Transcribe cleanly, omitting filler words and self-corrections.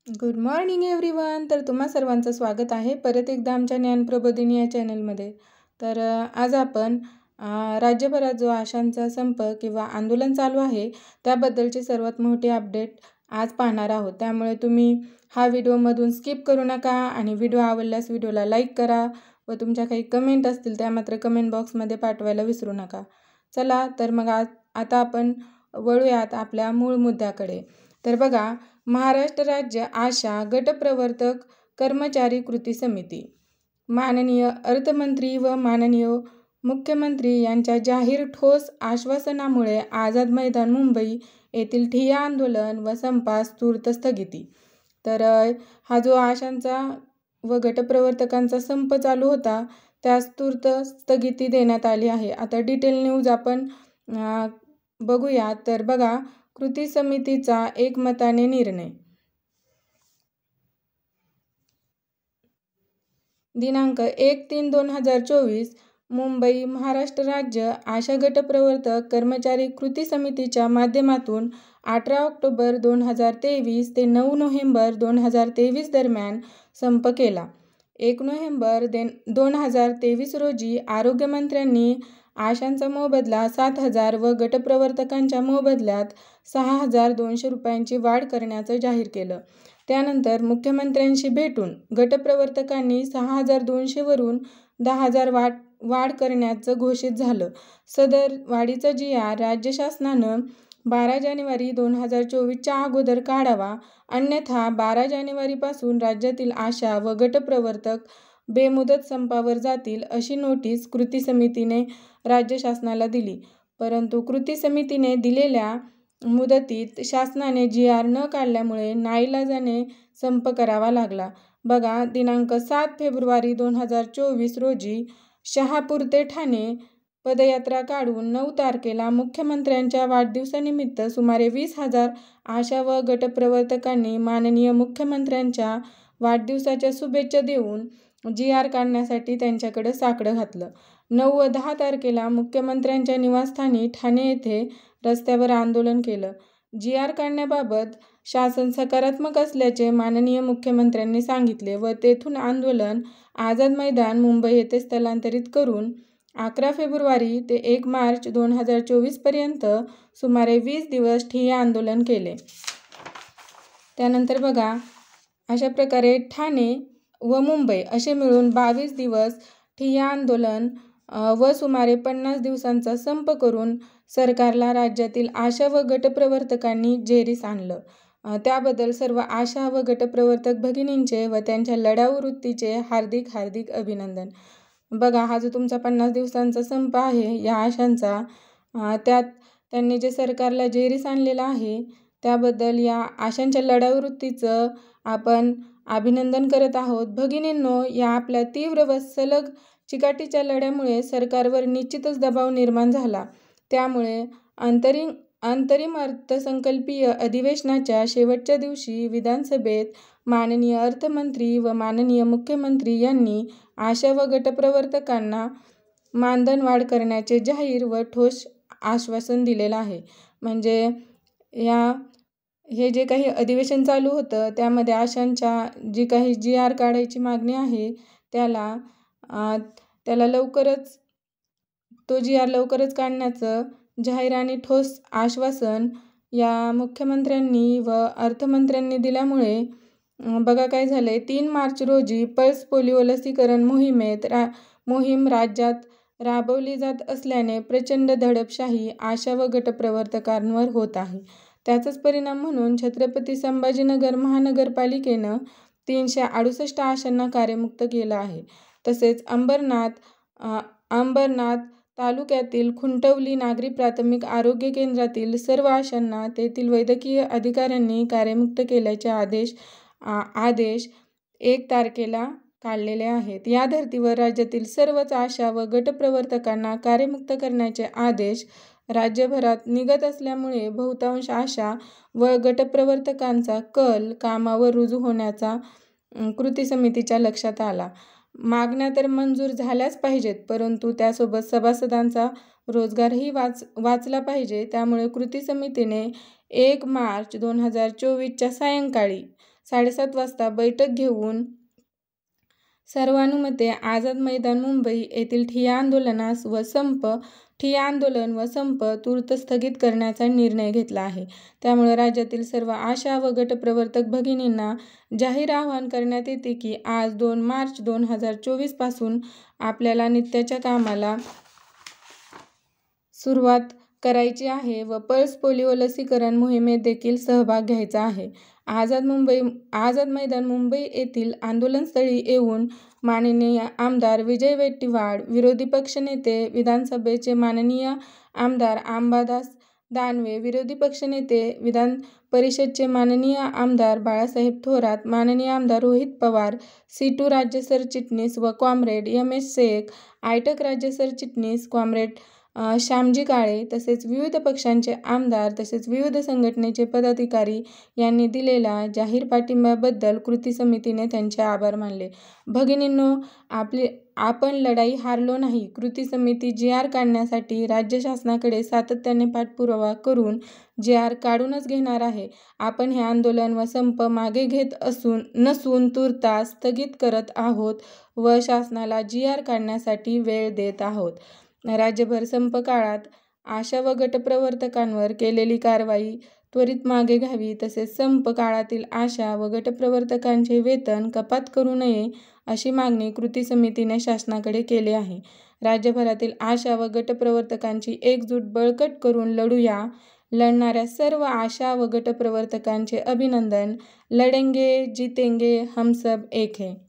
Good morning everyone. तर तुम्हा सर्वांचं स्वागत आहे परत एकदा आमच्या ज्ञानप्रबोधिनी या चॅनलमध्ये. तर आज आपण राज्यभरात जो आशांचा संप किंवा आंदोलन चालू आहे त्याबद्दलची सर्वात मोठी अपडेट आज पाहणार आहोत. त्यामुळे तुम्ही हा व्हिडिओमधून स्किप करू नका आणि व्हिडिओ आवडल्यास व्हिडिओला लाईक करा व तुमच्या काही कमेंट असतील त्या मात्र कमेंट बॉक्समध्ये पाठवायला विसरू नका. चला तर मग आता आपण वळूयात आपल्या मूळ मुद्द्याकडे. तर बघा, महाराष्ट्र राज्य आशा गटप्रवर्तक कर्मचारी कृती समिती, माननीय अर्थमंत्री व माननीय मुख्यमंत्री यांच्या जाहीर ठोस आश्वासनामुळे आझाद मैदान मुंबई येथील ठिय्या आंदोलन व संपास तूर्त स्थगिती. तर हा जो आशांचा व गटप्रवर्तकांचा संप चालू होता त्यास तूर्त स्थगिती देण्यात आली आहे. आता डिटेल न्यूज आपण बघूया. तर बघा, कृती समितीचा एकमताने निर्णय. दिनांक 1/3/2024 मुंबई महाराष्ट्र राज्य आशा गटप्रवर्तक कर्मचारी कृती समितीच्या माध्यमातून 18 ऑक्टोबर 2023 ते 9 नोव्हेंबर 2023 दरम्यान संप केला. 1 नोव्हेंबर 2023 रोजी आरोग्यमंत्र्यांनी आशांचा मोबदला 7,000 व गटप्रवर्तकांच्या मोबदल्यात 6,200 रुपयांची वाढ करण्याचं जाहीर केलं. त्यानंतर मुख्यमंत्र्यांशी भेटून गटप्रवर्तकांनी 6,200 वरून 10,000 वाढ करण्याचं घोषित झालं. सदर वाढीचा GR राज्य शासनानं 12 जानेवारी 2024च्या अगोदर काढावा, अन्यथा 12 जानेवारीपासून राज्यातील आशा व गटप्रवर्तक बेमुदत संपावर जातील अशी नोटीस कृती समितीने राज्य शासनाला दिली. परंतु कृती समितीने दिलेल्या मुदतीत शासनाने GR न काढल्यामुळे नाईलाजाने संप करावा लागला. बघा, दिनांक 7 फेब्रुवारी 2024 रोजी शहापूर ते ठाणे पदयात्रा काढून 9 तारखेला मुख्यमंत्र्यांच्या वाढदिवसानिमित्त सुमारे 20,000 आशा व गटप्रवर्तकांनी माननीय मुख्यमंत्र्यांच्या वाढदिवसाच्या शुभेच्छा देऊन GR काढण्यासाठी त्यांच्याकडे साकडं घातलं. 9 व 10 तारखेला मुख्यमंत्र्यांच्या निवासस्थानी ठाणे येथे रस्त्यावर आंदोलन केलं. GR काढण्याबाबत शासन सकारात्मक असल्याचे माननीय मुख्यमंत्र्यांनी सांगितले व तेथून आंदोलन आझाद मैदान मुंबई येथे स्थलांतरित करून 11 फेब्रुवारी ते 1 मार्च 2024 पर्यंत सुमारे 20 दिवस ठिय्या आंदोलन केले. त्यानंतर बघा, अशा प्रकारे ठाणे व मुंबई असे मिळून 22 दिवस ठिय्या आंदोलन व सुमारे 50 दिवसांचा संप करून सरकारला राज्यातील आशा व गटप्रवर्तकांनी जेरीस आणलं. त्याबद्दल सर्व आशा व गटप्रवर्तक भगिनींचे व त्यांच्या लढाऊ वृत्तीचे हार्दिक हार्दिक अभिनंदन. बघा, हा जो तुमचा 50 दिवसांचा संप आहे या आशांचा, त्यात त्यांनी जे सरकारला जेरीस आणलेलं आहे त्याबद्दल या आशांच्या लढाऊ वृत्तीचं आपण अभिनंदन करत आहोत. भगिनींनो, या आपल्या तीव्र व सलग चिकाटीच्या लढ्यामुळे सरकारवर निश्चितच दबाव निर्माण झाला. त्यामुळे अंतरिम अर्थसंकल्पीय अधिवेशनाच्या शेवटच्या दिवशी विधानसभेत माननीय अर्थमंत्री व माननीय मुख्यमंत्री यांनी आशा व गटप्रवर्तकांना मानधन वाढ करण्याचे जाहीर व ठोस आश्वासन दिलेलं आहे. म्हणजे हे जे काही अधिवेशन चालू होतं त्यामध्ये आशांच्या जी काही GR काढायची मागणी आहे त्याला लवकरच तो GR लवकरच काढण्याचं जाहीर आणि ठोस आश्वासन या मुख्यमंत्र्यांनी व अर्थमंत्र्यांनी दिल्यामुळे बघा काय झालंय. 3 मार्च रोजी पल्स पोलिओ लसीकरण मोहीम राज्यात राबवली जात असल्याने प्रचंड दडपशाही आशा व गटप्रवर्तकांवर होत आहे. त्याचाच परिणाम म्हणून छत्रपती संभाजीनगर महानगरपालिकेनं 368 आशांना कार्यमुक्त केलं आहे. तसेच अंबरनाथ तालुक्यातील खुंटवली नागरी प्राथमिक आरोग्य केंद्रातील सर्व आशांना तेथील वैद्यकीय अधिकाऱ्यांनी कार्यमुक्त केल्याचे आदेश 1 तारखेला काढलेले आहेत. या धर्तीवर राज्यातील सर्वच आशा व गटप्रवर्तकांना कार्यमुक्त करण्याचे आदेश राज्यभरात निघत असल्यामुळे बहुतांश आशा व गटप्रवर्तकांचा कल कामावर रुजू होण्याचा कृती समितीच्या लक्षात आला. मागण्या तर मंजूर झाल्याच पाहिजेत, परंतु त्यासोबत सभासदांचा रोजगारही वाचला पाहिजे. त्यामुळे कृती समितीने 1 मार्च 2024च्या सायंकाळी 7:30 वाजता बैठक घेऊन सर्वानुमते आझाद मैदान मुंबई येथील ठिय्या आंदोलन व संप तूर्त स्थगित करण्याचा निर्णय घेतला आहे. त्यामुळे राज्यातील सर्व आशा व गटप्रवर्तक भगिनींना जाहीर आवाहन करण्यात येते की आज 2 मार्च 2024 पासून आपल्याला नित्याच्या कामाला सुरुवात करायची आहे व पल्स पोलिओ लसीकरण मोहिमेत देखील सहभाग घ्यायचा आहे. आझाद मैदान मुंबई येथील आंदोलनस्थळी येऊन माननीय आमदार विजय वडेट्टीवार, विरोधी पक्षनेते विधानसभेचे माननीय आमदार अंबादास दानवे, विरोधी पक्षनेते विधान परिषदेचे माननीय आमदार बाळासाहेब थोरात, माननीय आमदार रोहित पवार, C2 राज्य सरचिटणीस व कॉम्रेड M.S. शेख, आयटक राज्य सरचिटणीस कॉम्रेड श्यामजी काळे तसेच विविध पक्षांचे आमदार तसेच विविध संघटनेचे पदाधिकारी यांनी दिलेल्या जाहीर पाठिंब्याबद्दल कृती समितीने त्यांचे आभार मानले. भगिनींनो, आपण लढाई हारलो नाही. कृती समिती GR काढण्यासाठी राज्य शासनाकडे सातत्याने पाठपुरावा करून GR काढूनच घेणार आहे. आपण हे आंदोलन व संप मागे घेत नसून तूर्तास स्थगित करत आहोत व शासनाला GR काढण्यासाठी वेळ देत आहोत. राज्यभर संप काळात आशा व गटप्रवर्तकांवर केलेली कारवाई त्वरित मागे घ्यावी तसेच संप काळातील आशा व गटप्रवर्तकांचे वेतन कपात करू नये अशी मागणी कृती समितीने शासनाकडे केली आहे. राज्यभरातील आशा व गटप्रवर्तकांची एकजूट बळकट करून लढूया. लढणाऱ्या सर्व आशा व गटप्रवर्तकांचे अभिनंदन. लढेंगे जीतेंगे हम सब एक है.